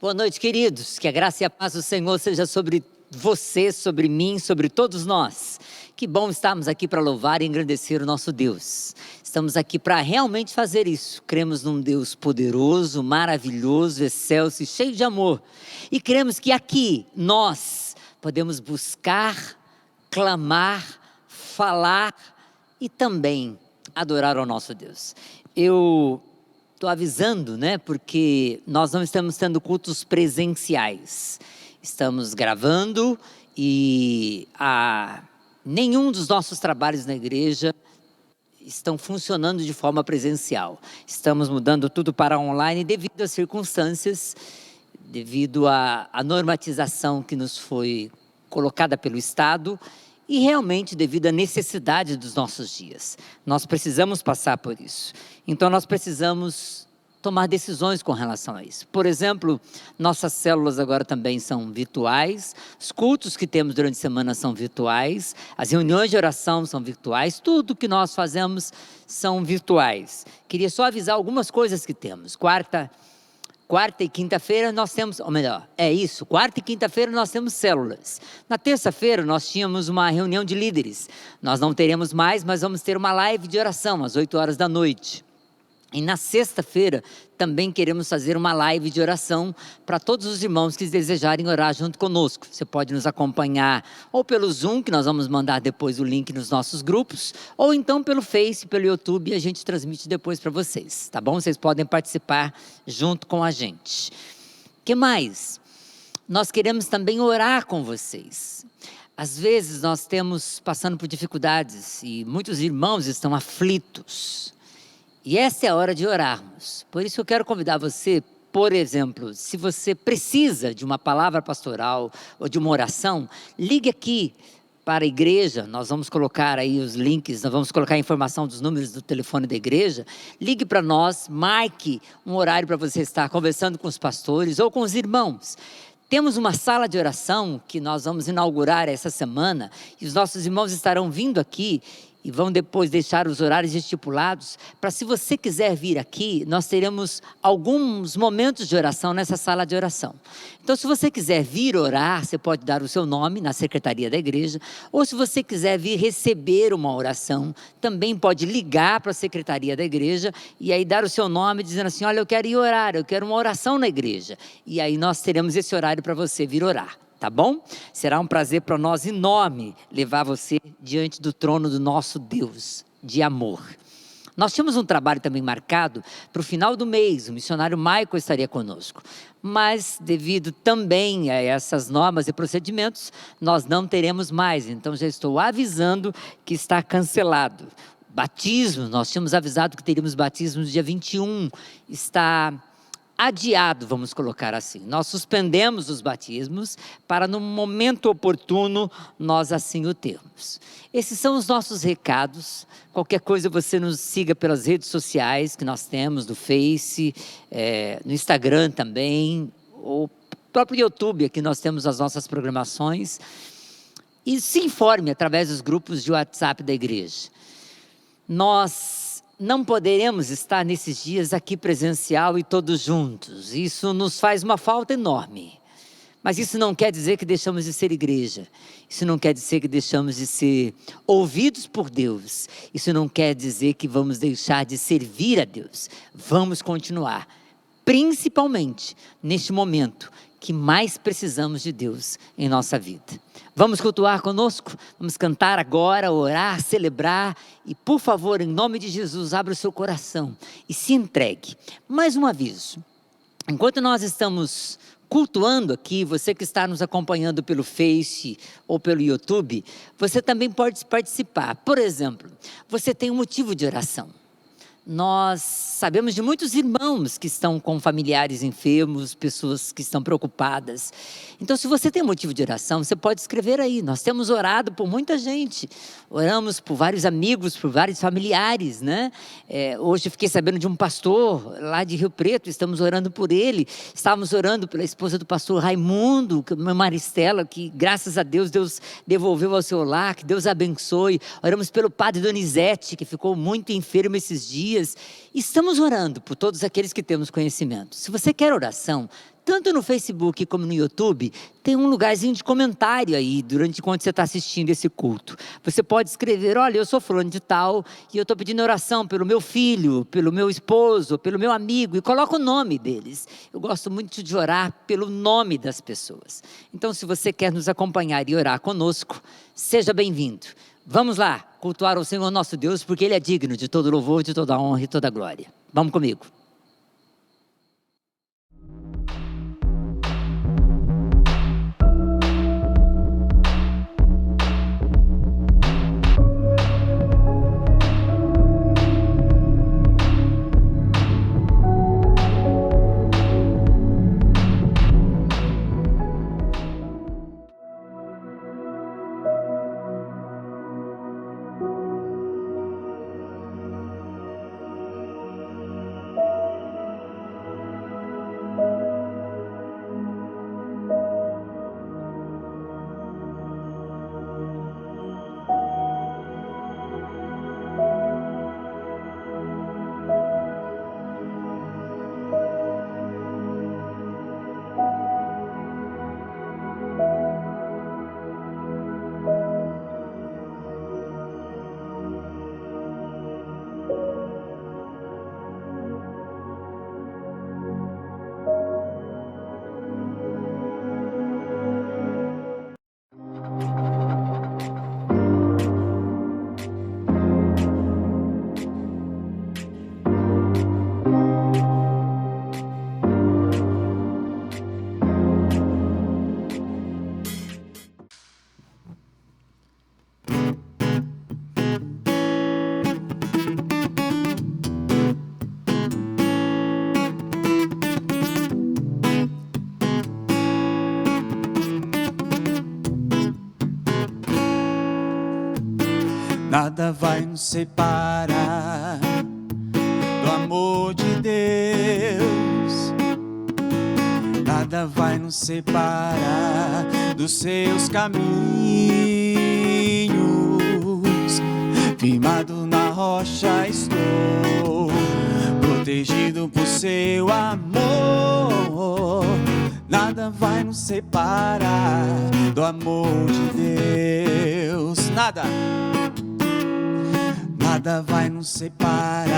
Boa noite, queridos. Que a graça e a paz do Senhor seja sobre você, sobre mim, sobre todos nós. Que bom estarmos aqui para louvar e engrandecer o nosso Deus. Estamos aqui para realmente fazer isso. Cremos num Deus poderoso, maravilhoso, excelso e cheio de amor. E cremos que aqui nós podemos buscar, clamar, falar e também adorar ao nosso Deus. Eu estou avisando, porque nós não estamos tendo cultos presenciais. Estamos gravando e nenhum dos nossos trabalhos na igreja estão funcionando de forma presencial. Estamos mudando tudo para online devido às circunstâncias, devido à normatização que nos foi colocada pelo Estado e realmente devido à necessidade dos nossos dias. Nós precisamos passar por isso. Então nós precisamos tomar decisões com relação a isso. Por exemplo, nossas células agora também são virtuais, os cultos que temos durante a semana são virtuais, as reuniões de oração são virtuais, tudo que nós fazemos são virtuais. Queria só avisar algumas coisas que temos. Quarta e quinta-feira nós temos, quarta e quinta-feira nós temos células. Na terça-feira nós tínhamos uma reunião de líderes. Nós não teremos mais, mas vamos ter uma live de oração às 8 horas da noite. E na sexta-feira também queremos fazer uma live de oração para todos os irmãos que desejarem orar junto conosco. Você pode nos acompanhar ou pelo Zoom, que nós vamos mandar depois o link nos nossos grupos, ou então pelo Face, pelo YouTube, e a gente transmite depois para vocês, tá bom? Vocês podem participar junto com a gente. O que mais? Nós queremos também orar com vocês. Às vezes nós estamos passando por dificuldades e muitos irmãos estão aflitos. E essa é a hora de orarmos. Por isso eu quero convidar você, por exemplo, se você precisa de uma palavra pastoral ou de uma oração, ligue aqui para a igreja, nós vamos colocar aí os links, nós vamos colocar a informação dos números do telefone da igreja, ligue para nós, marque um horário para você estar conversando com os pastores ou com os irmãos. Temos uma sala de oração que nós vamos inaugurar essa semana e os nossos irmãos estarão vindo aqui e vão depois deixar os horários estipulados, para se você quiser vir aqui, nós teremos alguns momentos de oração nessa sala de oração. Então, se você quiser vir orar, você pode dar o seu nome na secretaria da igreja, ou se você quiser vir receber uma oração, também pode ligar para a secretaria da igreja, e aí dar o seu nome, dizendo assim, olha, eu quero ir orar, eu quero uma oração na igreja. E aí nós teremos esse horário para você vir orar. Tá bom? Será um prazer para nós enorme levar você diante do trono do nosso Deus de amor. Nós tínhamos um trabalho também marcado para o final do mês, o missionário Michael estaria conosco. Mas devido também a essas normas e procedimentos, nós não teremos mais. Então já estou avisando que está cancelado. Batismo, nós tínhamos avisado que teríamos batismo no dia 21, está adiado, vamos colocar assim. Nós suspendemos os batismos para no momento oportuno nós assim o termos. Esses são os nossos recados. Qualquer coisa você nos siga pelas redes sociais que nós temos, do Face, no Instagram também, ou próprio YouTube, aqui nós temos as nossas programações. E se informe através dos grupos de WhatsApp da igreja. Nós não poderemos estar nesses dias aqui presencial e todos juntos. Isso nos faz uma falta enorme. Mas isso não quer dizer que deixamos de ser igreja. Isso não quer dizer que deixamos de ser ouvidos por Deus. Isso não quer dizer que vamos deixar de servir a Deus. Vamos continuar, principalmente neste momento que mais precisamos de Deus em nossa vida. Vamos cultuar conosco? Vamos cantar agora, orar, celebrar. E por favor, em nome de Jesus, abra o seu coração e se entregue. Mais um aviso. Enquanto nós estamos cultuando aqui, você que está nos acompanhando pelo Face ou pelo YouTube, você também pode participar. Por exemplo, você tem um motivo de oração. Nós sabemos de muitos irmãos que estão com familiares enfermos, pessoas que estão preocupadas. Então, se você tem motivo de oração, você pode escrever aí. Nós temos orado por muita gente. Oramos por vários amigos, por vários familiares, hoje eu fiquei sabendo de um pastor lá de Rio Preto, estamos orando por ele. Estávamos orando pela esposa do pastor Raimundo, Maristela, que graças a Deus, Deus devolveu ao seu lar, que Deus abençoe. Oramos pelo padre Donizete, que ficou muito enfermo esses dias. Estamos orando por todos aqueles que temos conhecimento. Se você quer oração, tanto no Facebook como no YouTube, tem um lugarzinho de comentário aí, enquanto você está assistindo esse culto. Você pode escrever: olha, eu sou fulano de tal, e eu estou pedindo oração pelo meu filho, pelo meu esposo, pelo meu amigo, e coloca o nome deles. Eu gosto muito de orar pelo nome das pessoas. Então, se você quer nos acompanhar e orar conosco, seja bem-vindo. Vamos lá, cultuar o Senhor nosso Deus, porque Ele é digno de todo louvor, de toda honra e toda glória. Vamos comigo. Nada vai nos separar do amor de Deus. Nada vai nos separar dos seus caminhos. Firmado na rocha estou, protegido por seu amor. Nada vai nos separar do amor de Deus. Nada vai nos separar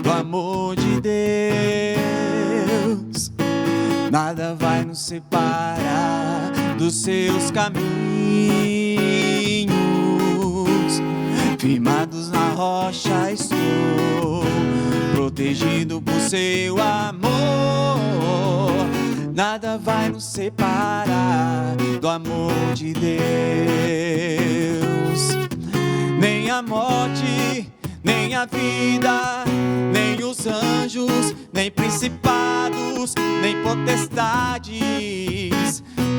do amor de Deus. Nada vai nos separar dos seus caminhos. Firmados na rocha estou, protegido por seu amor. Nada vai nos separar do amor de Deus. Nem a morte, nem a vida, nem os anjos, nem principados, nem potestades.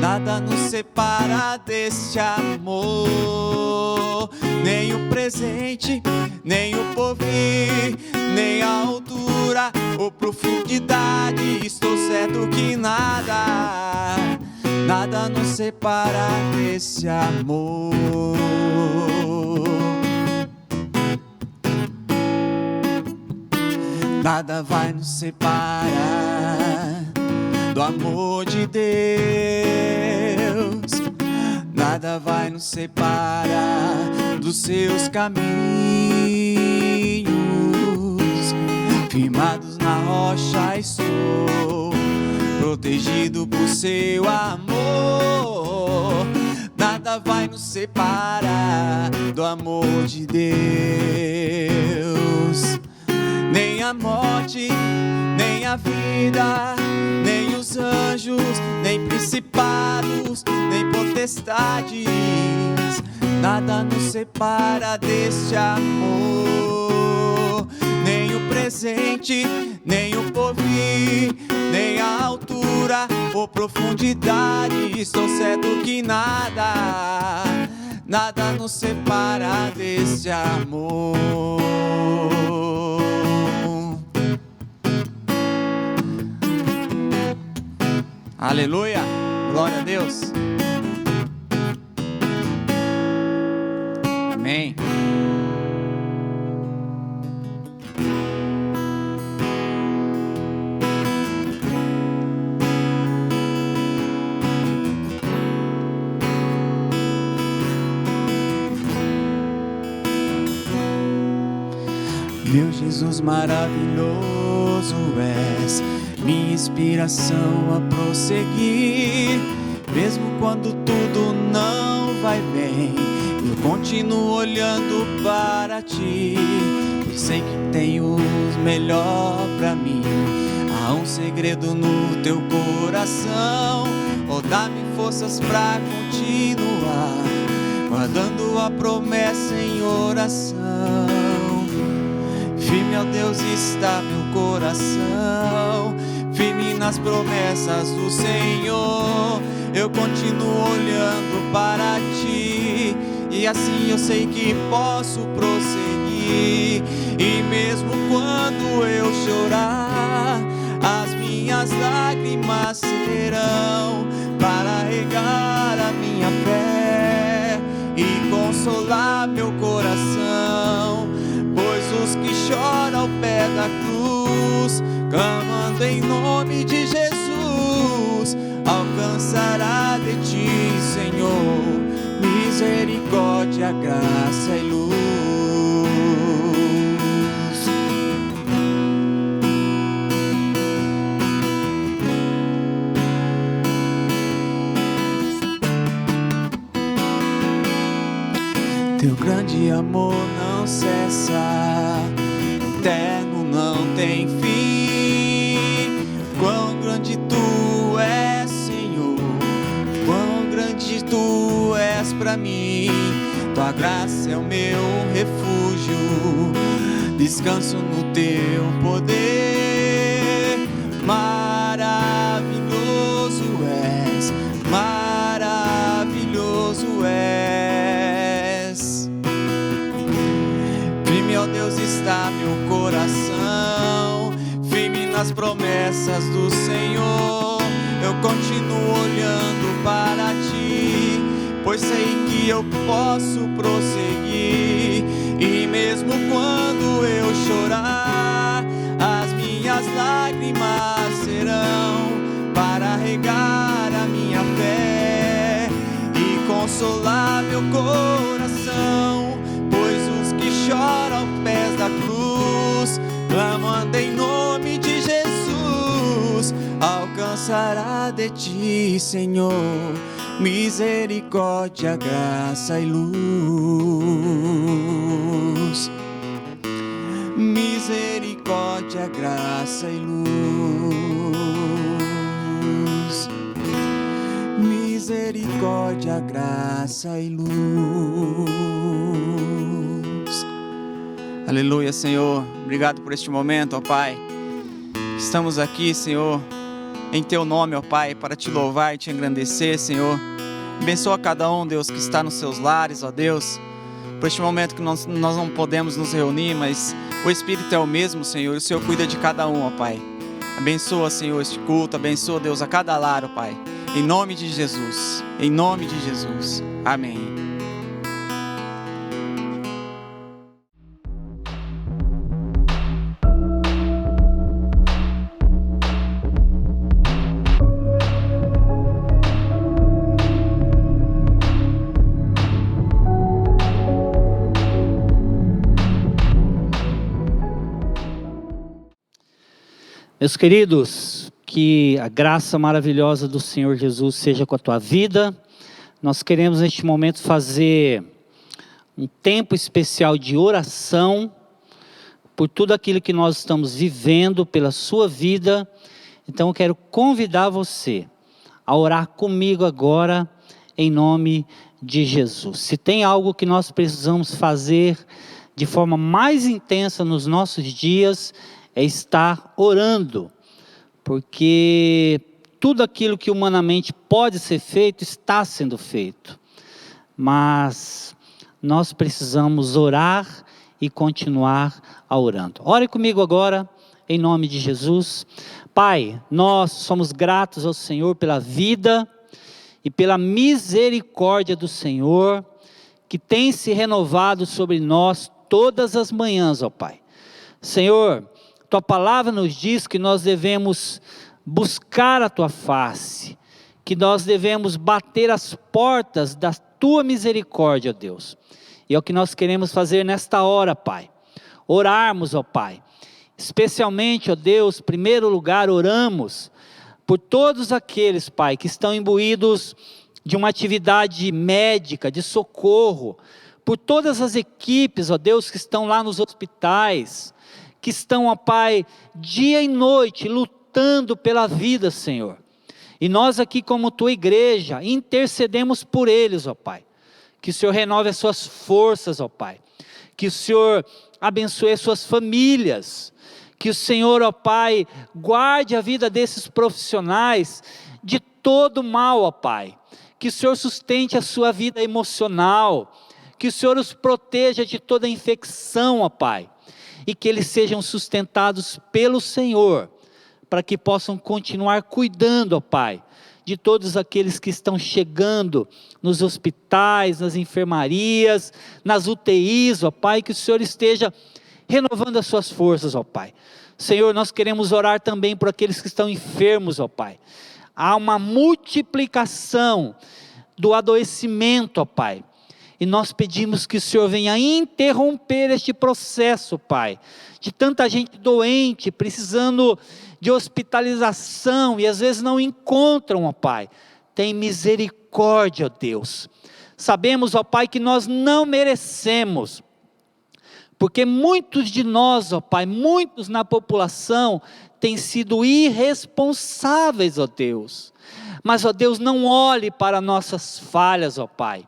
Nada nos separa deste amor. Nem o presente, nem o porvir, nem a altura ou profundidade. Estou certo que nada nos separa desse amor. Nada vai nos separar do amor de Deus. Nada vai nos separar dos seus caminhos. Firmados na rocha estou, protegido por seu amor. Nada vai nos separar do amor de Deus. Nem a morte, nem a vida, nem os anjos, nem principados, nem potestades. Nada nos separa deste amor. Nem o presente, nem o porvir, nem a altura ou profundidade. Estou certo que nada nos separa deste amor. Aleluia, glória a Deus. Amém. Meu Jesus maravilhoso és, minha inspiração a prosseguir. Mesmo quando tudo não vai bem, eu continuo olhando para ti. Eu sei que tenho o melhor pra mim. Há um segredo no teu coração. Oh, dá-me forças pra continuar, guardando a promessa em oração. Firme, ó Deus, está meu coração, firme nas promessas do Senhor. Eu continuo olhando para ti, e assim eu sei que posso prosseguir. E mesmo quando eu chorar, as minhas lágrimas serão para regar a minha fé e consolar meu coração. Pois os que choram ao pé da cruz, clamando em nome de Jesus, alcançará de ti, Senhor, misericórdia, graça e luz. Teu grande amor não cessa, eterno, não tem fim. Quão grande tu és, Senhor, quão grande tu és pra mim. Tua graça é o meu refúgio, descanso no teu poder. Maravilhoso és, maravilhoso és. Firme, ó Deus, está meu coração, firme nas promessas do Senhor. Eu continuo olhando para ti, pois sei que eu posso prosseguir. E mesmo quando eu chorar, as minhas lágrimas serão para regar a minha fé e consolar meu coração. Pois os que choram aos pés da cruz, clamando em nome de Jesus, alcançará de ti, Senhor, misericórdia, graça e luz. Misericórdia, graça e luz. Misericórdia, graça e luz. Aleluia, Senhor. Obrigado por este momento, ó Pai. Estamos aqui, Senhor, em Teu nome, ó Pai, para Te louvar e Te engrandecer, Senhor. Abençoa cada um, Deus, que está nos seus lares, ó Deus, por este momento que nós não podemos nos reunir, mas o Espírito é o mesmo, Senhor, e o Senhor cuida de cada um, ó Pai. Abençoa, Senhor, este culto, abençoa, Deus, a cada lar, ó Pai, em nome de Jesus, em nome de Jesus, amém. Meus queridos, que a graça maravilhosa do Senhor Jesus seja com a tua vida. Nós queremos neste momento fazer um tempo especial de oração por tudo aquilo que nós estamos vivendo, pela sua vida. Então eu quero convidar você a orar comigo agora, em nome de Jesus. Se tem algo que nós precisamos fazer de forma mais intensa nos nossos dias, é estar orando, porque tudo aquilo que humanamente pode ser feito, está sendo feito, mas nós precisamos orar e continuar orando. Ore comigo agora, em nome de Jesus. Pai, nós somos gratos ao Senhor pela vida e pela misericórdia do Senhor, que tem se renovado sobre nós todas as manhãs, ó Pai. Senhor, Tua palavra nos diz que nós devemos buscar a Tua face, que nós devemos bater as portas da Tua misericórdia, ó Deus. E é o que nós queremos fazer nesta hora, Pai. orarmos, ó Pai. Especialmente, ó Deus, em primeiro lugar, oramos por todos aqueles, Pai, que estão imbuídos de uma atividade médica, de socorro, por todas as equipes, ó Deus, que estão lá nos hospitais, que estão, ó Pai, dia e noite, lutando pela vida, Senhor. E nós aqui, como Tua igreja, intercedemos por eles, ó Pai. Que o Senhor renove as suas forças, ó Pai. Que o Senhor abençoe as suas famílias. Que o Senhor, ó Pai, guarde a vida desses profissionais de todo mal, ó Pai. Que o Senhor sustente a sua vida emocional. Que o Senhor os proteja de toda infecção, ó Pai. E que eles sejam sustentados pelo Senhor, para que possam continuar cuidando, ó Pai, de todos aqueles que estão chegando nos hospitais, nas enfermarias, nas UTIs, ó Pai, que o Senhor esteja renovando as suas forças, ó Pai. Senhor, nós queremos orar também por aqueles que estão enfermos, ó Pai. Há uma multiplicação do adoecimento, ó Pai. E nós pedimos que o Senhor venha interromper este processo, Pai, de tanta gente doente, precisando de hospitalização, e às vezes não encontram, ó Pai. Tem misericórdia, ó Deus. Sabemos, ó Pai, que nós não merecemos, porque muitos de nós, ó Pai, muitos na população, têm sido irresponsáveis, ó Deus. Mas, ó Deus, não olhe para nossas falhas, ó Pai.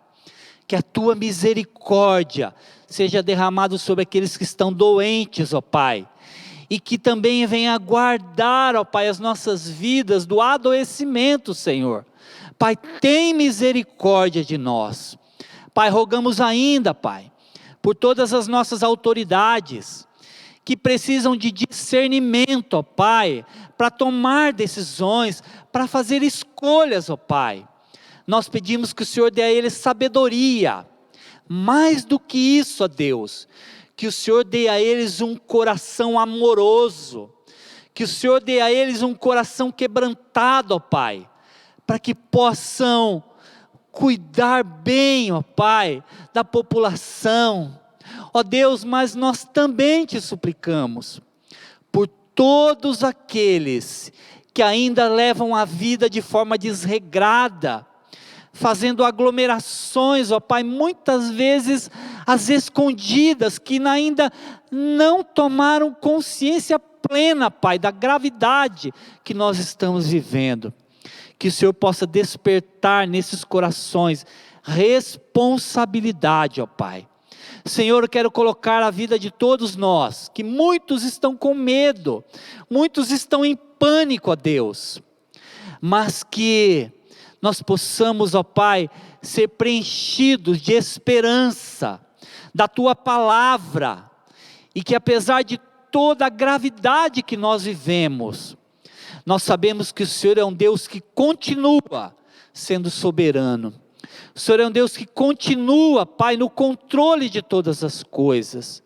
Que a Tua misericórdia seja derramada sobre aqueles que estão doentes, ó Pai. E que também venha guardar, ó Pai, as nossas vidas do adoecimento, Senhor. Pai, tem misericórdia de nós. Pai, rogamos ainda, Pai, por todas as nossas autoridades, que precisam de discernimento, ó Pai, para tomar decisões, para fazer escolhas, ó Pai. Nós pedimos que o Senhor dê a eles sabedoria, mais do que isso, ó Deus, que o Senhor dê a eles um coração amoroso, que o Senhor dê a eles um coração quebrantado, ó Pai, para que possam cuidar bem, ó Pai, da população, ó Deus, mas nós também te suplicamos, por todos aqueles que ainda levam a vida de forma desregrada, fazendo aglomerações, ó Pai, muitas vezes às escondidas, que ainda não tomaram consciência plena, Pai, da gravidade que nós estamos vivendo. Que o Senhor possa despertar nesses corações responsabilidade, ó Pai. Senhor, eu quero colocar a vida de todos nós, que muitos estão com medo, muitos estão em pânico, ó Deus, mas que nós possamos, ó Pai, ser preenchidos de esperança, da Tua palavra, e que apesar de toda a gravidade que nós vivemos, nós sabemos que o Senhor é um Deus que continua sendo soberano, o Senhor é um Deus que continua, Pai, no controle de todas as coisas.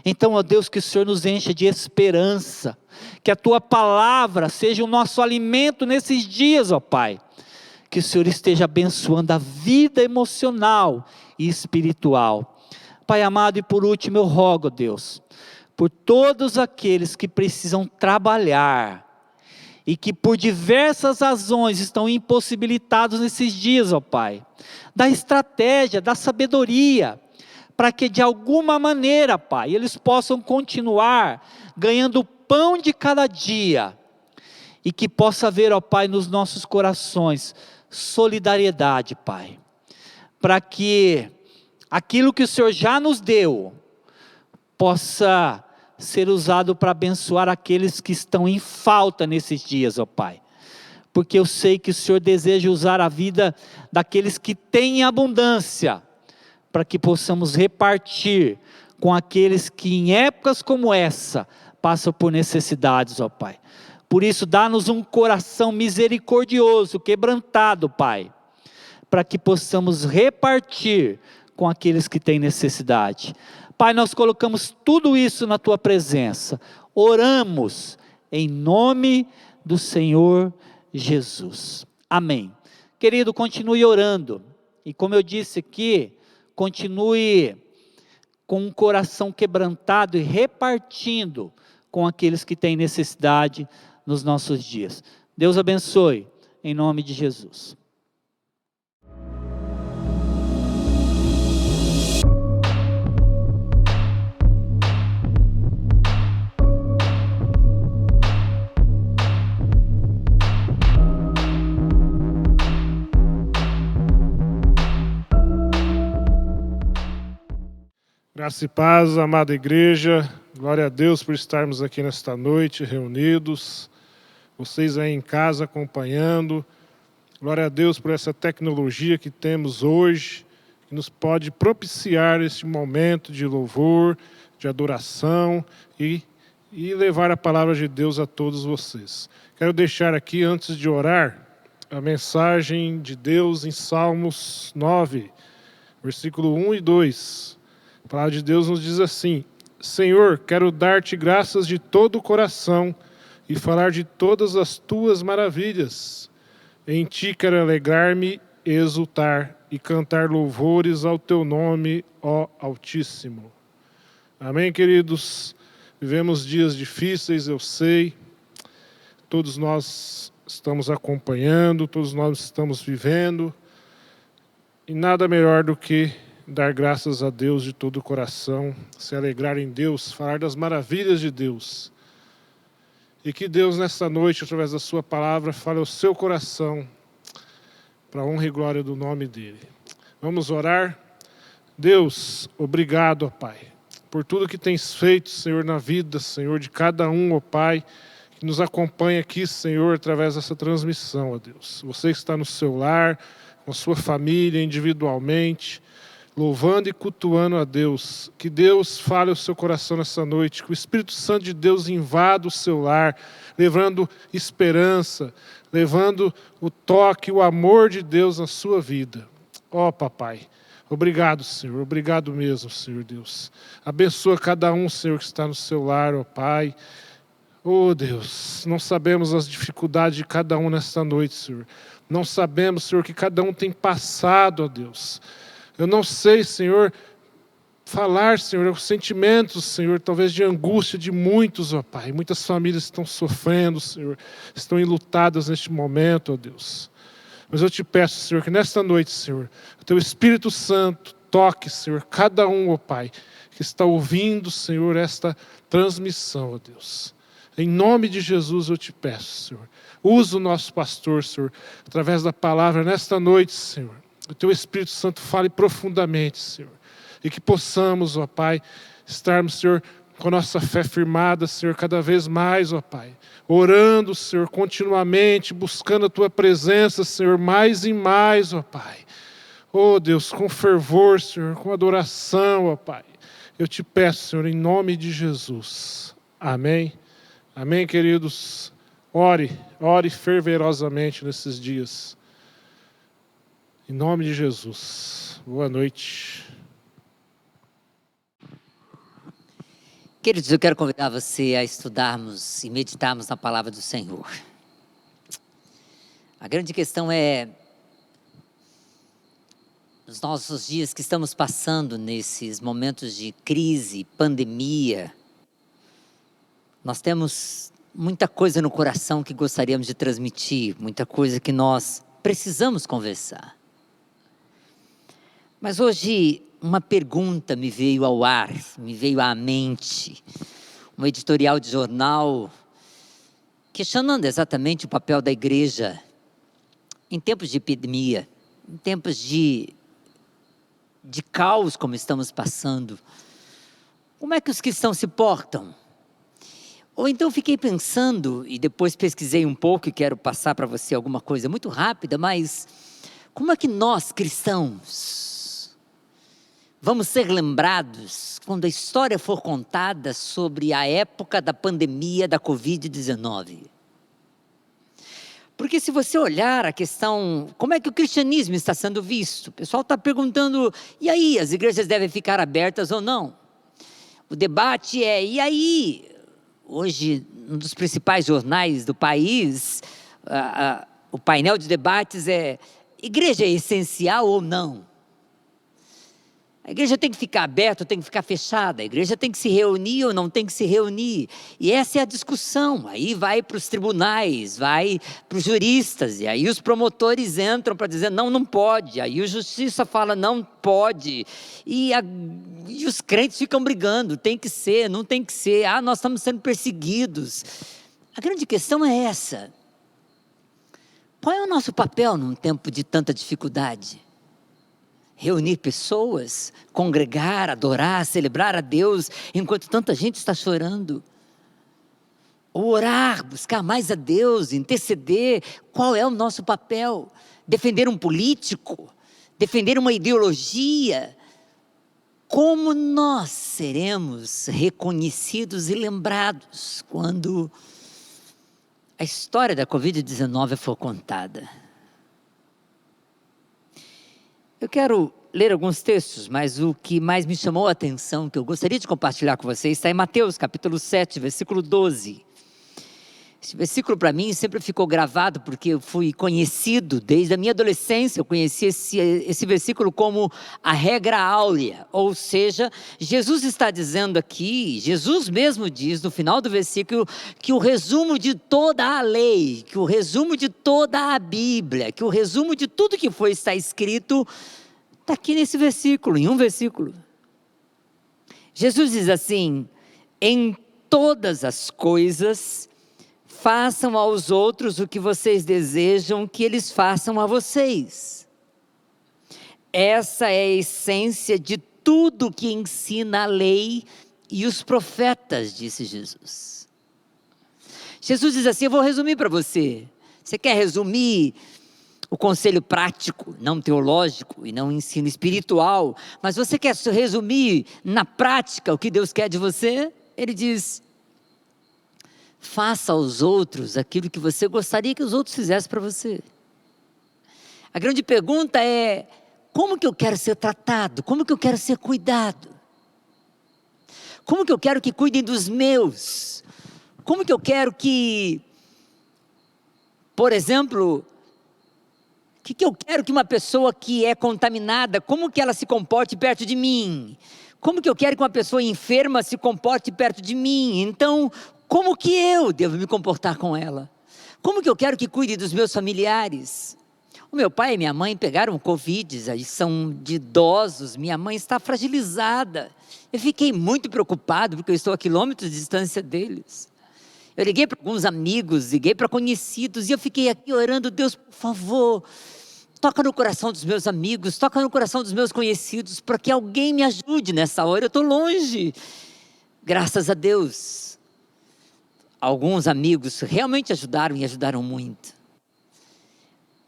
Então, ó Deus, que o Senhor nos encha de esperança, que a Tua palavra seja o nosso alimento nesses dias, ó Pai, que o Senhor esteja abençoando a vida emocional e espiritual. Pai amado, e por último eu rogo, Deus, por todos aqueles que precisam trabalhar, e que por diversas razões estão impossibilitados nesses dias, ó Pai, da estratégia, da sabedoria, para que de alguma maneira, Pai, eles possam continuar ganhando o pão de cada dia, e que possa haver, ó Pai, nos nossos corações, solidariedade, Pai, para que aquilo que o Senhor já nos deu, possa ser usado para abençoar aqueles que estão em falta nesses dias, ó Pai, porque eu sei que o Senhor deseja usar a vida daqueles que têm em abundância, para que possamos repartir com aqueles que em épocas como essa, passam por necessidades, ó Pai. Por isso, dá-nos um coração misericordioso, quebrantado, Pai, para que possamos repartir com aqueles que têm necessidade. Pai, nós colocamos tudo isso na Tua presença, oramos em nome do Senhor Jesus. Amém. Querido, continue orando, e como eu disse aqui, continue com um coração quebrantado e repartindo com aqueles que têm necessidade nos nossos dias. Deus abençoe, em nome de Jesus. Graça e paz, amada igreja, glória a Deus por estarmos aqui nesta noite reunidos, vocês aí em casa acompanhando, glória a Deus por essa tecnologia que temos hoje, que nos pode propiciar este momento de louvor, de adoração e levar a palavra de Deus a todos vocês. Quero deixar aqui, antes de orar, a mensagem de Deus em Salmos 9, versículo 1 e 2. A palavra de Deus nos diz assim: Senhor, quero dar-te graças de todo o coração e falar de todas as tuas maravilhas. Em ti quero alegrar-me e exultar e cantar louvores ao teu nome, ó Altíssimo. Amém, queridos? Vivemos dias difíceis, eu sei. Todos nós estamos acompanhando, todos nós estamos vivendo. E nada melhor do que dar graças a Deus de todo o coração, se alegrar em Deus, falar das maravilhas de Deus. E que Deus nessa noite, através da sua palavra, fale ao seu coração, para a honra e glória do nome dEle. Vamos orar. Deus, obrigado, ó Pai, por tudo que tens feito, Senhor, na vida, Senhor, de cada um, ó Pai, que nos acompanha aqui, Senhor, através dessa transmissão, ó Deus. Você que está no seu lar, com a sua família, individualmente, louvando e cultuando a Deus. Que Deus fale ao seu coração nessa noite, que o Espírito Santo de Deus invada o seu lar, levando esperança, levando o toque, o amor de Deus na sua vida. Ó Papai, obrigado, Senhor, obrigado mesmo, Senhor Deus. Abençoa cada um, Senhor, que está no seu lar, ó Pai. Oh Deus, não sabemos as dificuldades de cada um nesta noite, Senhor. Não sabemos, Senhor, que cada um tem passado, ó Deus. Eu não sei, Senhor, falar, Senhor, os sentimentos, Senhor, talvez de angústia de muitos, ó Pai. Muitas famílias estão sofrendo, Senhor, estão enlutadas neste momento, ó Deus. Mas eu te peço, Senhor, que nesta noite, Senhor, o Teu Espírito Santo toque, Senhor, cada um, ó Pai, que está ouvindo, Senhor, esta transmissão, ó Deus. Em nome de Jesus eu te peço, Senhor. Usa o nosso pastor, Senhor, através da palavra nesta noite, Senhor. O Teu Espírito Santo fale profundamente, Senhor. E que possamos, ó Pai, estarmos, Senhor, com a nossa fé firmada, Senhor, cada vez mais, ó Pai. Orando, Senhor, continuamente, buscando a Tua presença, Senhor, mais e mais, ó Pai. Oh Deus, com fervor, Senhor, com adoração, ó Pai. Eu te peço, Senhor, em nome de Jesus. Amém. Amém, queridos. Ore fervorosamente nesses dias. Em nome de Jesus. Boa noite. Queridos, eu quero convidar você a estudarmos e meditarmos na palavra do Senhor. A grande questão é, nos nossos dias que estamos passando, nesses momentos de crise, pandemia, nós temos muita coisa no coração que gostaríamos de transmitir, muita coisa que nós precisamos conversar. Mas hoje uma pergunta me veio ao ar, me veio à mente. Um editorial de jornal questionando exatamente o papel da igreja em tempos de epidemia, em tempos de caos como estamos passando. Como é que os cristãos se portam? Ou então fiquei pensando, e depois pesquisei um pouco e quero passar para você alguma coisa muito rápida, mas como é que nós cristãos vamos ser lembrados quando a história for contada sobre a época da pandemia da Covid-19? Porque se você olhar a questão, como é que o cristianismo está sendo visto? O pessoal está perguntando, e aí, as igrejas devem ficar abertas ou não? O debate é, e aí? Hoje, um dos principais jornais do país, o painel de debates é, igreja é essencial ou não? A igreja tem que ficar aberta ou tem que ficar fechada? A igreja tem que se reunir ou não tem que se reunir? E essa é a discussão. Aí vai para os tribunais, vai para os juristas, e aí os promotores entram para dizer não, não pode. Aí o justiça fala não pode. E os crentes ficam brigando, tem que ser, não tem que ser. Ah, nós estamos sendo perseguidos. A grande questão é essa. Qual é o nosso papel num tempo de tanta dificuldade? Reunir pessoas, congregar, adorar, celebrar a Deus, enquanto tanta gente está chorando. Ou orar, buscar mais a Deus, interceder. Qual é o nosso papel? Defender um político? Defender uma ideologia? Como nós seremos reconhecidos e lembrados quando a história da Covid-19 for contada? Eu quero ler alguns textos, mas o que mais me chamou a atenção, que eu gostaria de compartilhar com vocês, está em Mateus capítulo 7, versículo 12. Esse versículo para mim sempre ficou gravado, porque eu fui conhecido desde a minha adolescência, eu conheci esse versículo como a regra áurea, ou seja, Jesus está dizendo aqui, Jesus mesmo diz no final do versículo, que o resumo de toda a lei, que o resumo de toda a Bíblia, que o resumo de tudo que está escrito, está aqui nesse versículo, em um versículo. Jesus diz assim: em todas as coisas, façam aos outros o que vocês desejam que eles façam a vocês. Essa é a essência de tudo que ensina a lei e os profetas, disse Jesus. Jesus diz assim: eu vou resumir para você. Você quer resumir o conselho prático, não teológico e não ensino espiritual, mas você quer resumir na prática o que Deus quer de você? Ele diz: faça aos outros aquilo que você gostaria que os outros fizessem para você. A grande pergunta é: como que eu quero ser tratado? Como que eu quero ser cuidado? Como que eu quero que cuidem dos meus? Como que eu quero que, por exemplo, o que eu quero que uma pessoa que é contaminada, como que ela se comporte perto de mim? Como que eu quero que uma pessoa enferma se comporte perto de mim? Então, como que eu devo me comportar com ela? Como que eu quero que cuide dos meus familiares? O meu pai e minha mãe pegaram Covid, aí são de idosos, minha mãe está fragilizada. Eu fiquei muito preocupado, porque eu estou a quilômetros de distância deles. Eu liguei para alguns amigos, liguei para conhecidos, e eu fiquei aqui orando: Deus, por favor, toca no coração dos meus amigos, toca no coração dos meus conhecidos, para que alguém me ajude nessa hora, eu estou longe. Graças a Deus, alguns amigos realmente ajudaram e ajudaram muito.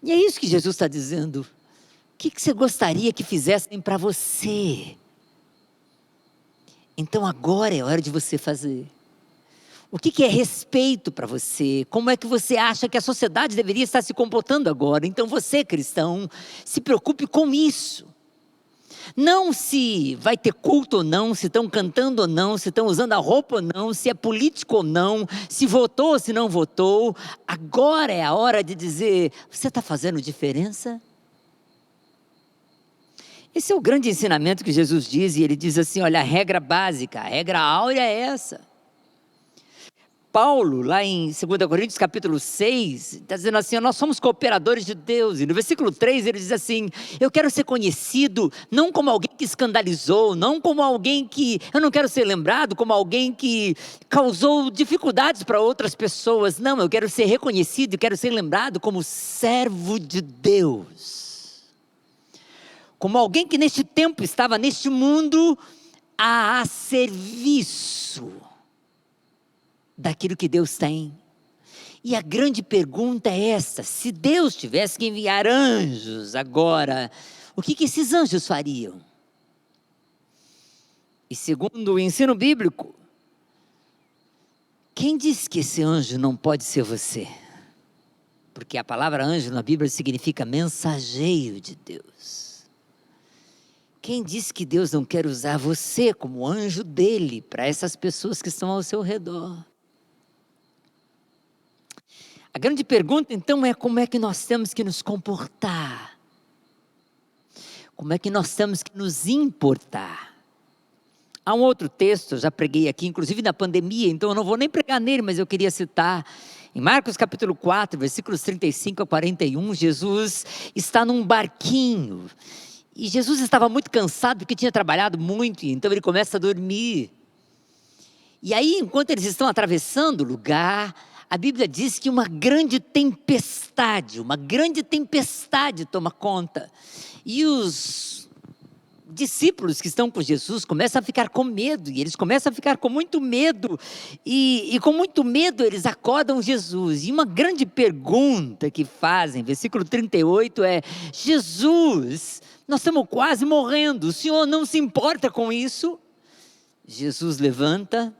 E é isso que Jesus está dizendo. O que você gostaria que fizessem para você? Então agora é hora de você fazer. O que é respeito para você? Como é que você acha que a sociedade deveria estar se comportando agora? Então você, cristão, se preocupe com isso. Não se vai ter culto ou não, se estão cantando ou não, se estão usando a roupa ou não, se é político ou não, se votou ou se não votou. Agora é a hora de dizer: você está fazendo diferença? Esse é o grande ensinamento que Jesus diz, e ele diz assim: olha, a regra básica, a regra áurea é essa. Paulo, lá em 2 Coríntios capítulo 6, está dizendo assim: nós somos cooperadores de Deus. E no versículo 3 ele diz assim: eu quero ser conhecido não como alguém que escandalizou, não como alguém que, eu não quero ser lembrado como alguém que causou dificuldades para outras pessoas. Não, eu quero ser reconhecido e quero ser lembrado como servo de Deus. Como alguém que neste tempo estava neste mundo a serviço daquilo que Deus tem. E a grande pergunta é essa: se Deus tivesse que enviar anjos agora, o que esses anjos fariam? E segundo o ensino bíblico, quem diz que esse anjo não pode ser você? Porque a palavra anjo na Bíblia significa mensageiro de Deus. Quem diz que Deus não quer usar você como anjo dele para essas pessoas que estão ao seu redor? A grande pergunta então é: como é que nós temos que nos comportar? como é que nós temos que nos importar. Há um outro texto, eu já preguei aqui, inclusive na pandemia, então eu não vou nem pregar nele, mas eu queria citar. Em Marcos capítulo 4, versículos 35 a 41, Jesus está num barquinho. E Jesus estava muito cansado porque tinha trabalhado muito, então ele começa a dormir. E aí, enquanto eles estão atravessando o lugar, a Bíblia diz que uma grande tempestade toma conta. E os discípulos que estão com Jesus começam a ficar com medo, e eles começam a ficar com muito medo, e com muito medo eles acordam Jesus, e uma grande pergunta que fazem, versículo 38 é: Jesus, nós estamos quase morrendo, o Senhor não se importa com isso? Jesus levanta,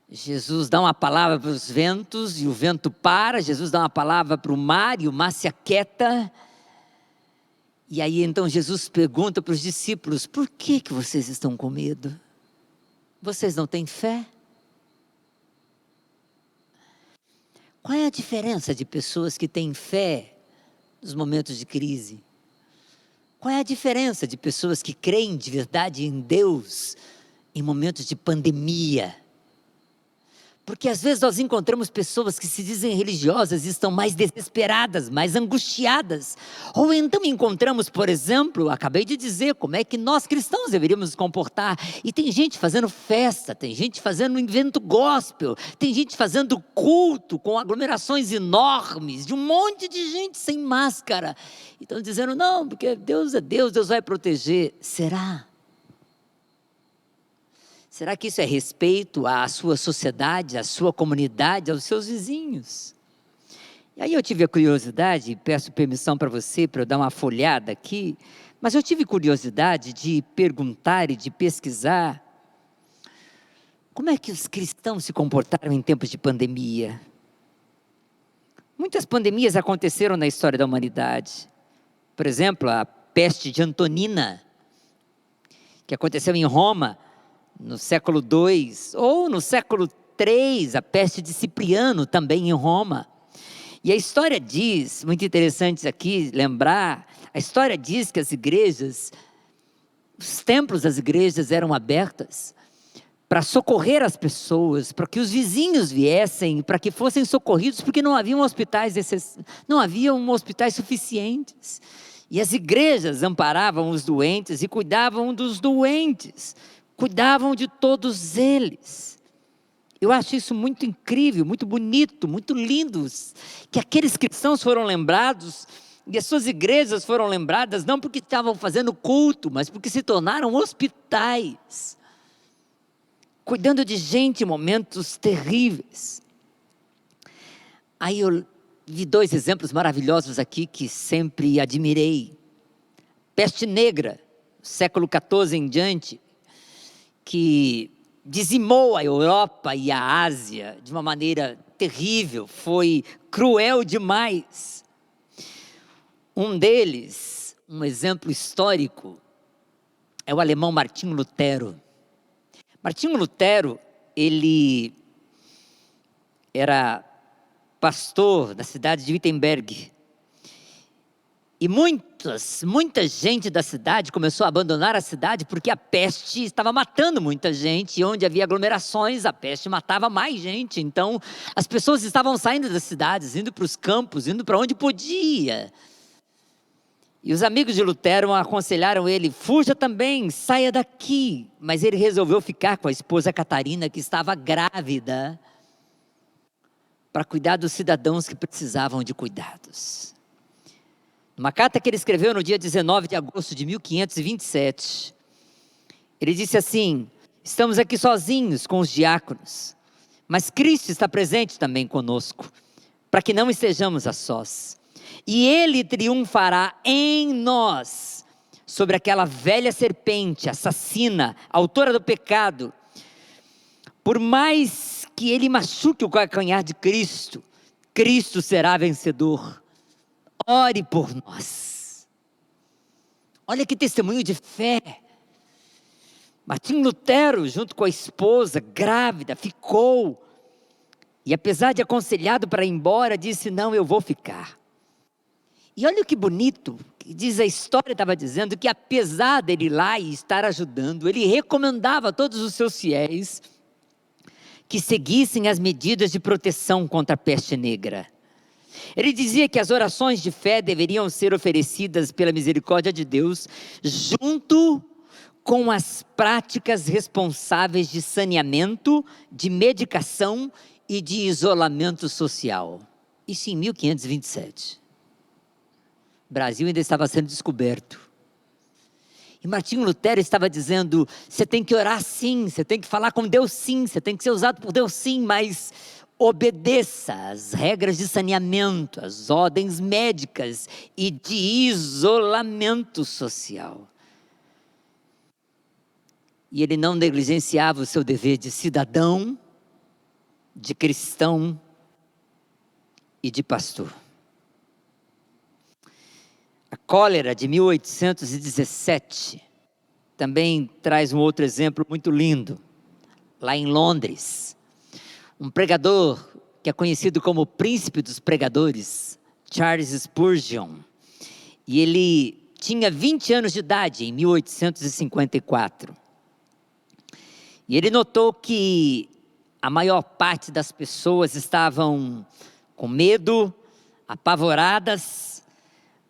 Jesus dá uma palavra para os ventos, e o vento para, Jesus dá uma palavra para o mar, e o mar se aquieta. E aí então Jesus pergunta para os discípulos: por que vocês estão com medo? Vocês não têm fé? Qual é a diferença de pessoas que têm fé nos momentos de crise? Qual é a diferença de pessoas que creem de verdade em Deus em momentos de pandemia? Porque às vezes nós encontramos pessoas que se dizem religiosas e estão mais desesperadas, mais angustiadas. Ou então encontramos, por exemplo, acabei de dizer como é que nós cristãos deveríamos nos comportar. E tem gente fazendo festa, tem gente fazendo um evento gospel, tem gente fazendo culto com aglomerações enormes, de um monte de gente sem máscara. E estão dizendo: não, porque Deus é Deus, Deus vai proteger. Será? Será que isso é respeito à sua sociedade, à sua comunidade, aos seus vizinhos? E aí eu tive a curiosidade, peço permissão para você, para eu dar uma folhada aqui, mas eu tive curiosidade de perguntar e de pesquisar como é que os cristãos se comportaram em tempos de pandemia. Muitas pandemias aconteceram na história da humanidade. Por exemplo, a peste de Antonina, que aconteceu em Roma, no século II, ou no século III, a peste de Cipriano, também em Roma. E a história diz, muito interessante aqui lembrar, a história diz que as igrejas, os templos das igrejas eram abertas para socorrer as pessoas, para que os vizinhos viessem, para que fossem socorridos, porque não haviam hospitais suficientes. E as igrejas amparavam os doentes e cuidavam dos doentes, cuidavam de todos eles. Eu acho isso muito incrível, muito bonito, muito lindo, que aqueles cristãos foram lembrados, e as suas igrejas foram lembradas, não porque estavam fazendo culto, mas porque se tornaram hospitais, cuidando de gente em momentos terríveis. Aí eu vi 2 exemplos maravilhosos aqui, que sempre admirei. Peste negra, século XIV em diante, que dizimou a Europa e a Ásia de uma maneira terrível, foi cruel demais. Um deles, um exemplo histórico, é o alemão Martinho Lutero. Martinho Lutero, ele era pastor da cidade de Wittenberg. E muita gente da cidade começou a abandonar a cidade porque a peste estava matando muita gente. E onde havia aglomerações, a peste matava mais gente. Então, as pessoas estavam saindo das cidades, indo para os campos, indo para onde podia. E os amigos de Lutero aconselharam ele: fuja também, saia daqui. Mas ele resolveu ficar com a esposa Catarina, que estava grávida, para cuidar dos cidadãos que precisavam de cuidados. Uma carta que ele escreveu no dia 19 de agosto de 1527, ele disse assim: estamos aqui sozinhos com os diáconos, mas Cristo está presente também conosco, para que não estejamos a sós. E Ele triunfará em nós, sobre aquela velha serpente, assassina, autora do pecado. Por mais que Ele machuque o calcanhar de Cristo, Cristo será vencedor. Ore por nós. Olha que testemunho de fé. Martinho Lutero, junto com a esposa, grávida, ficou. E apesar de aconselhado para ir embora, disse: não, eu vou ficar. E olha que bonito, que diz a história, estava dizendo que apesar dele ir lá e estar ajudando, ele recomendava a todos os seus fiéis que seguissem as medidas de proteção contra a peste negra. Ele dizia que as orações de fé deveriam ser oferecidas pela misericórdia de Deus, junto com as práticas responsáveis de saneamento, de medicação e de isolamento social. Isso em 1527. O Brasil ainda estava sendo descoberto. E Martinho Lutero estava dizendo, você tem que orar sim, você tem que falar com Deus sim, você tem que ser usado por Deus sim, mas obedeça às regras de saneamento, às ordens médicas e de isolamento social. E ele não negligenciava o seu dever de cidadão, de cristão e de pastor. A cólera de 1817 também traz um outro exemplo muito lindo. Lá em Londres, um pregador que é conhecido como o príncipe dos pregadores, Charles Spurgeon, e ele tinha 20 anos de idade em 1854. E ele notou que a maior parte das pessoas estavam com medo, apavoradas,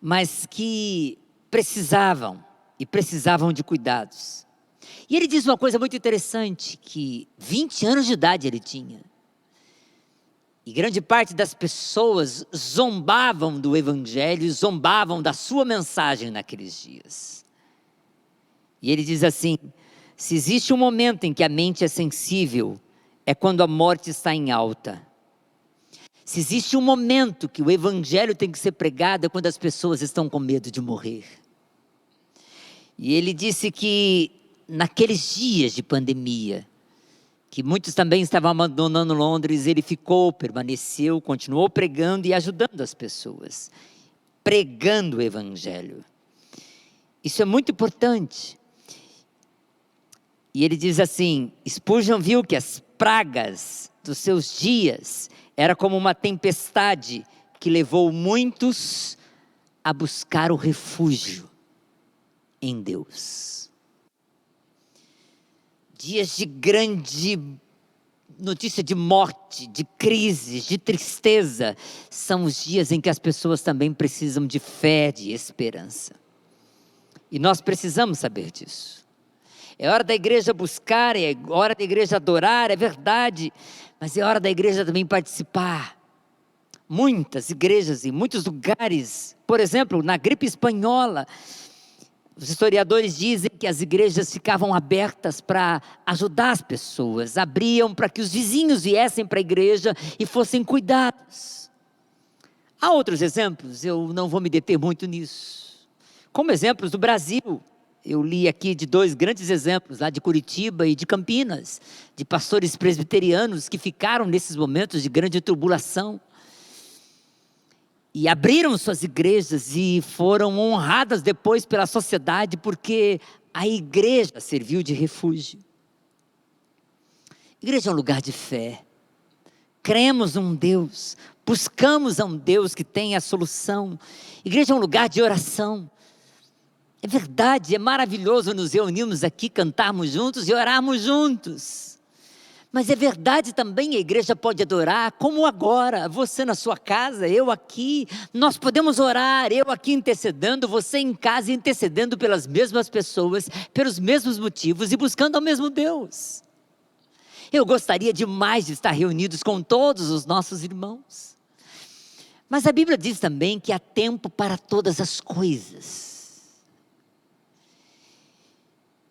mas que precisavam de cuidados. E ele diz uma coisa muito interessante, que 20 anos de idade ele tinha. E grande parte das pessoas zombavam do evangelho, zombavam da sua mensagem naqueles dias. E ele diz assim, se existe um momento em que a mente é sensível, é quando a morte está em alta. Se existe um momento que o evangelho tem que ser pregado, é quando as pessoas estão com medo de morrer. E ele disse que naqueles dias de pandemia, que muitos também estavam abandonando Londres, ele permaneceu, continuou pregando e ajudando as pessoas, pregando o evangelho. Isso é muito importante. E ele diz assim, Spurgeon viu que as pragas dos seus dias era como uma tempestade que levou muitos a buscar o refúgio em Deus. Dias de grande notícia de morte, de crises, de tristeza, são os dias em que as pessoas também precisam de fé, de esperança. E nós precisamos saber disso. É hora da igreja buscar, é hora da igreja adorar, é verdade, mas é hora da igreja também participar. Muitas igrejas em muitos lugares, por exemplo, na gripe espanhola, os historiadores dizem que as igrejas ficavam abertas para ajudar as pessoas, abriam para que os vizinhos viessem para a igreja e fossem cuidados. Há outros exemplos, eu não vou me deter muito nisso. Como exemplos do Brasil, eu li aqui de 2 grandes exemplos, lá de Curitiba e de Campinas, de pastores presbiterianos que ficaram nesses momentos de grande tribulação. E abriram suas igrejas e foram honradas depois pela sociedade, porque a igreja serviu de refúgio. Igreja é um lugar de fé. Cremos num Deus, buscamos a um Deus que tem a solução. Igreja é um lugar de oração. É verdade, é maravilhoso nos reunirmos aqui, cantarmos juntos e orarmos juntos. Mas é verdade também, a igreja pode adorar, como agora, você na sua casa, eu aqui, nós podemos orar, eu aqui intercedendo, você em casa intercedendo pelas mesmas pessoas, pelos mesmos motivos e buscando ao mesmo Deus. Eu gostaria demais de estar reunidos com todos os nossos irmãos. Mas a Bíblia diz também que há tempo para todas as coisas.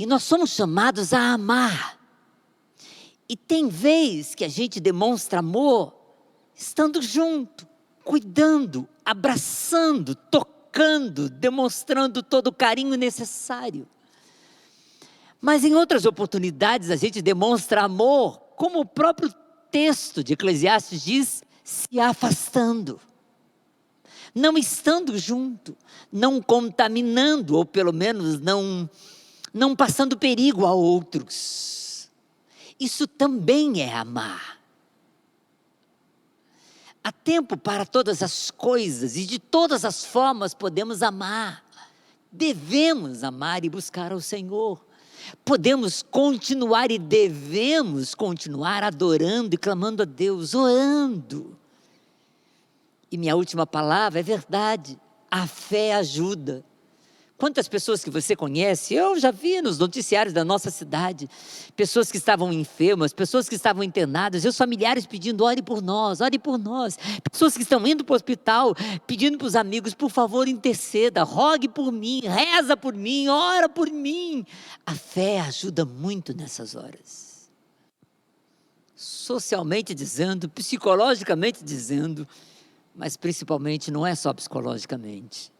E nós somos chamados a amar. E tem vez que a gente demonstra amor estando junto, cuidando, abraçando, tocando, demonstrando todo o carinho necessário. Mas em outras oportunidades a gente demonstra amor, como o próprio texto de Eclesiastes diz, se afastando. Não estando junto, não contaminando, ou pelo menos não passando perigo a outros. Isso também é amar. Há tempo para todas as coisas e de todas as formas podemos amar. Devemos amar e buscar ao Senhor. Podemos continuar e devemos continuar adorando e clamando a Deus, orando. E minha última palavra é verdade. A fé ajuda. Quantas pessoas que você conhece, eu já vi nos noticiários da nossa cidade, pessoas que estavam enfermas, pessoas que estavam internadas, seus familiares pedindo, ore por nós, pessoas que estão indo para o hospital, pedindo para os amigos, por favor interceda, rogue por mim, reza por mim, ora por mim. A fé ajuda muito nessas horas. Socialmente dizendo, psicologicamente dizendo, mas principalmente não é só psicologicamente.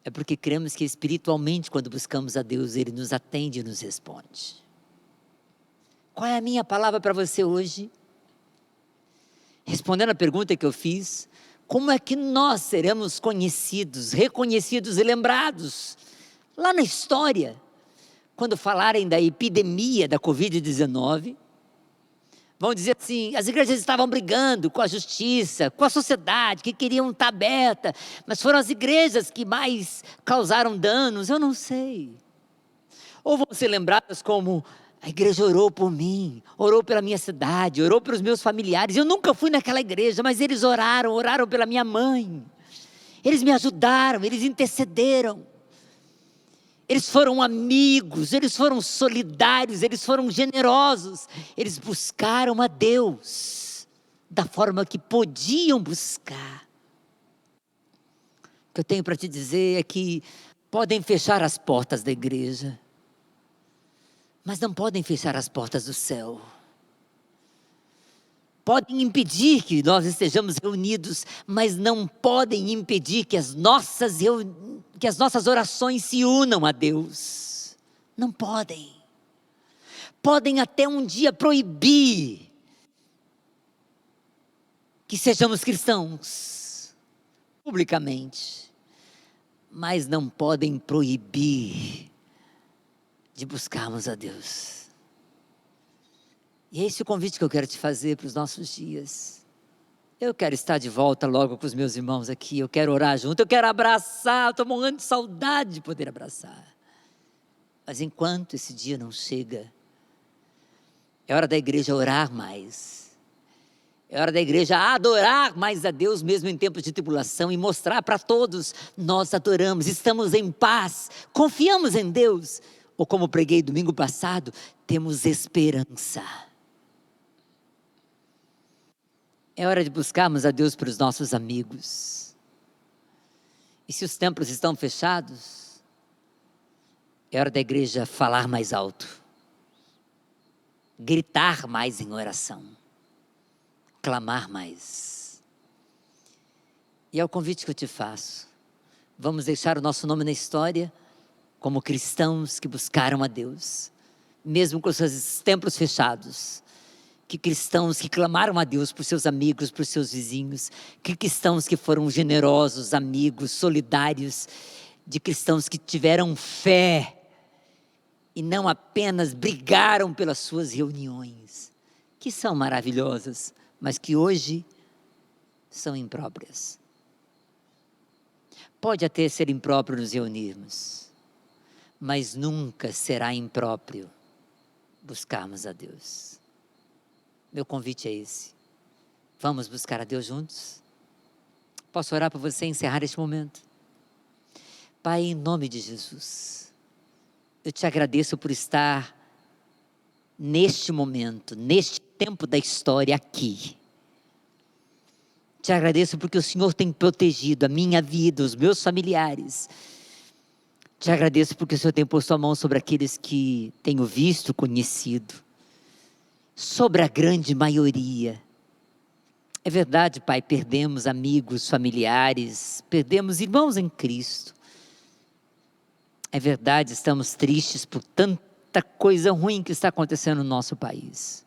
É porque cremos que espiritualmente, quando buscamos a Deus, Ele nos atende e nos responde. Qual é a minha palavra para você hoje? Respondendo a pergunta que eu fiz, como é que nós seremos conhecidos, reconhecidos e lembrados? Lá na história, quando falarem da epidemia da Covid-19, vão dizer assim, as igrejas estavam brigando com a justiça, com a sociedade, que queriam estar aberta, mas foram as igrejas que mais causaram danos, eu não sei. Ou vão ser lembradas como, a igreja orou por mim, orou pela minha cidade, orou pelos meus familiares, eu nunca fui naquela igreja, mas eles oraram pela minha mãe, eles me ajudaram, eles intercederam. Eles foram amigos, eles foram solidários, eles foram generosos. Eles buscaram a Deus da forma que podiam buscar. O que eu tenho para te dizer é que podem fechar as portas da igreja, mas não podem fechar as portas do céu. Podem impedir que nós estejamos reunidos, mas não podem impedir que as nossas orações se unam a Deus. Não podem. Podem até um dia proibir que sejamos cristãos, publicamente, mas não podem proibir de buscarmos a Deus. E é esse o convite que eu quero te fazer para os nossos dias. Eu quero estar de volta logo com os meus irmãos aqui, eu quero orar junto, eu quero abraçar, estou morrendo de saudade de poder abraçar. Mas enquanto esse dia não chega, é hora da igreja orar mais. É hora da igreja adorar mais a Deus mesmo em tempos de tribulação e mostrar para todos, nós adoramos, estamos em paz, confiamos em Deus. Ou como preguei domingo passado, temos esperança. É hora de buscarmos a Deus para os nossos amigos. E se os templos estão fechados, é hora da igreja falar mais alto, gritar mais em oração, clamar mais. E é o convite que eu te faço. Vamos deixar o nosso nome na história como cristãos que buscaram a Deus, mesmo com os seus templos fechados. Que cristãos que clamaram a Deus por seus amigos, por seus vizinhos, que cristãos que foram generosos, amigos, solidários, de cristãos que tiveram fé e não apenas brigaram pelas suas reuniões, que são maravilhosas, mas que hoje são impróprias. Pode até ser impróprio nos reunirmos, mas nunca será impróprio buscarmos a Deus. Meu convite é esse. Vamos buscar a Deus juntos? Posso orar para você encerrar este momento? Pai, em nome de Jesus, eu te agradeço por estar neste momento, neste tempo da história aqui. Te agradeço porque o Senhor tem protegido a minha vida, os meus familiares. Te agradeço porque o Senhor tem posto a mão sobre aqueles que tenho visto, conhecido. Sobre a grande maioria. É verdade, Pai, perdemos amigos, familiares, perdemos irmãos em Cristo. É verdade, estamos tristes por tanta coisa ruim que está acontecendo no nosso país.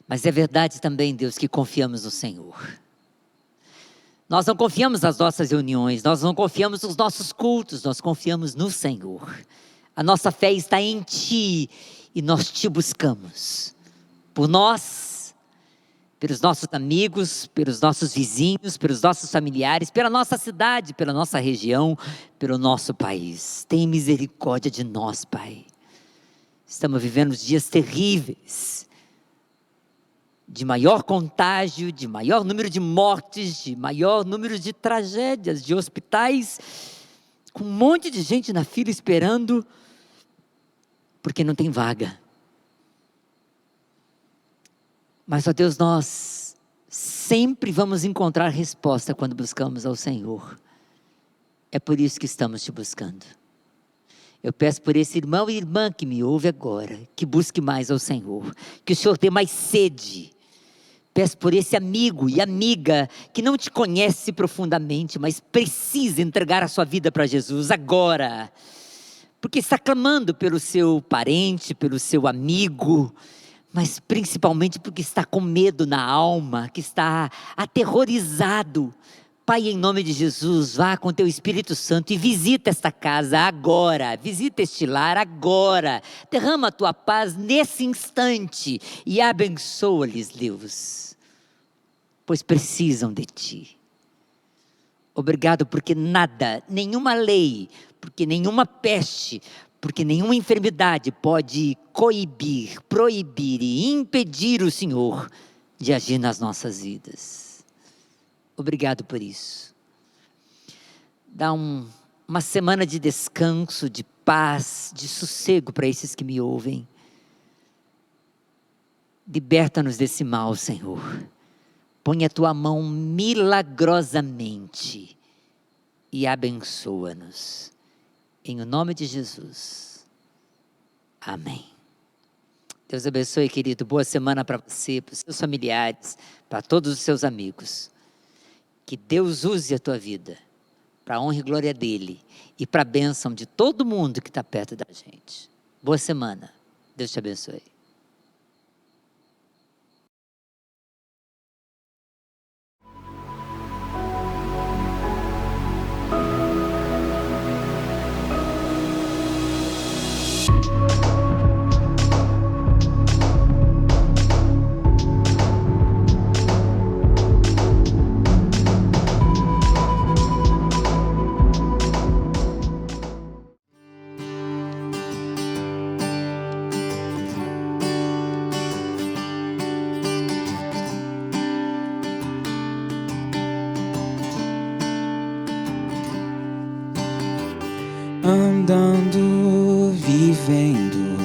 Mas é verdade também, Deus, que confiamos no Senhor. Nós não confiamos nas nossas reuniões, nós não confiamos nos nossos cultos, nós confiamos no Senhor. A nossa fé está em Ti. E nós te buscamos, por nós, pelos nossos amigos, pelos nossos vizinhos, pelos nossos familiares, pela nossa cidade, pela nossa região, pelo nosso país. Tem misericórdia de nós, Pai. Estamos vivendo dias terríveis, de maior contágio, de maior número de mortes, de maior número de tragédias, de hospitais, com um monte de gente na fila esperando, porque não tem vaga. Mas, ó Deus, nós sempre vamos encontrar resposta quando buscamos ao Senhor. É por isso que estamos te buscando. Eu peço por esse irmão e irmã que me ouve agora, que busque mais ao Senhor, que o Senhor dê mais sede. Peço por esse amigo e amiga que não te conhece profundamente, mas precisa entregar a sua vida para Jesus agora, porque está clamando pelo seu parente, pelo seu amigo, mas principalmente porque está com medo na alma, que está aterrorizado. Pai, em nome de Jesus, vá com teu Espírito Santo e visita esta casa agora, visita este lar agora, derrama a tua paz nesse instante e abençoa-lhes, Deus, pois precisam de ti. Obrigado porque nada, nenhuma lei, porque nenhuma peste, porque nenhuma enfermidade pode coibir, proibir e impedir o Senhor de agir nas nossas vidas. Obrigado por isso. Dá uma semana de descanso, de paz, de sossego para esses que me ouvem. Liberta-nos desse mal, Senhor. Põe a tua mão milagrosamente e abençoa-nos. Em nome de Jesus. Amém. Deus abençoe, querido. Boa semana para você, para os seus familiares, para todos os seus amigos. Que Deus use a tua vida para a honra e glória dele e para a bênção de todo mundo que está perto da gente. Boa semana. Deus te abençoe. Andando, vivendo,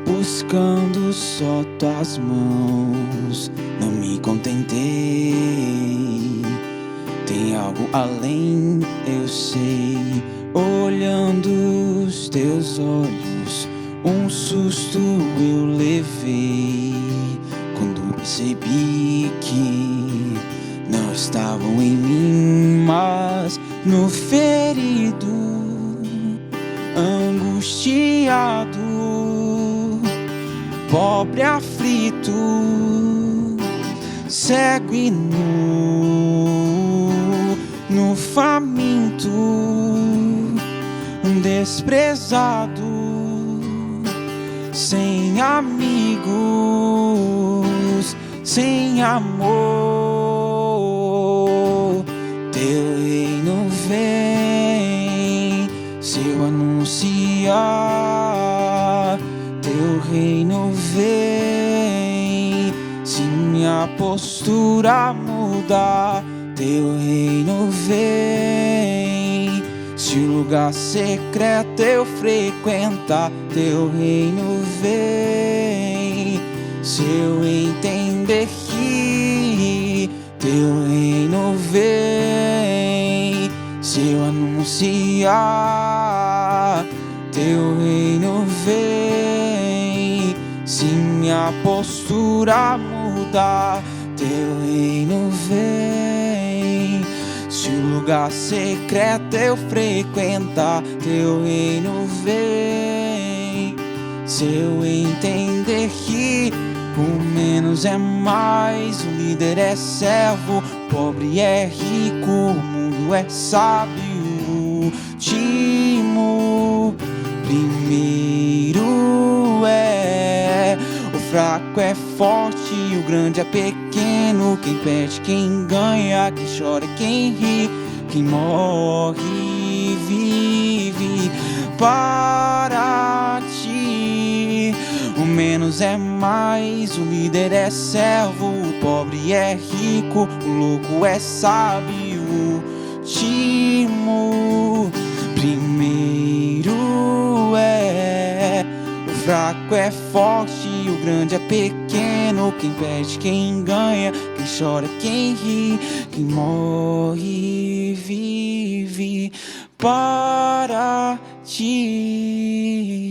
buscando só tuas mãos. Não me contentei, tem algo além, eu sei. Olhando os teus olhos, um susto eu levei quando percebi que não estavam em mim, mas no ferido, angustiado, pobre, aflito, cego e nu, no faminto, desprezado, sem amigos, sem amor. Teu reino vem, se eu anunciar, teu reino vem, se minha postura mudar, teu reino vem, se o lugar secreto eu frequentar, teu reino vem, se eu entender que teu reino vem, se eu anunciar, teu reino vem, se minha postura mudar, teu reino vem, se o lugar secreto eu frequentar, teu reino vem, se eu entender que o menos é mais, o líder é servo, o pobre é rico, o mundo é sábio, último, primeiro é o fraco é forte, o grande é pequeno. Quem perde, quem ganha, quem chora, quem ri, quem morre, vive para ti. O menos é mais, o líder é servo, o pobre é rico, o louco é sábio, o último. Primeiro é o fraco é forte, o grande é pequeno. Quem perde, quem ganha, quem chora, quem ri, quem morre, vive para ti.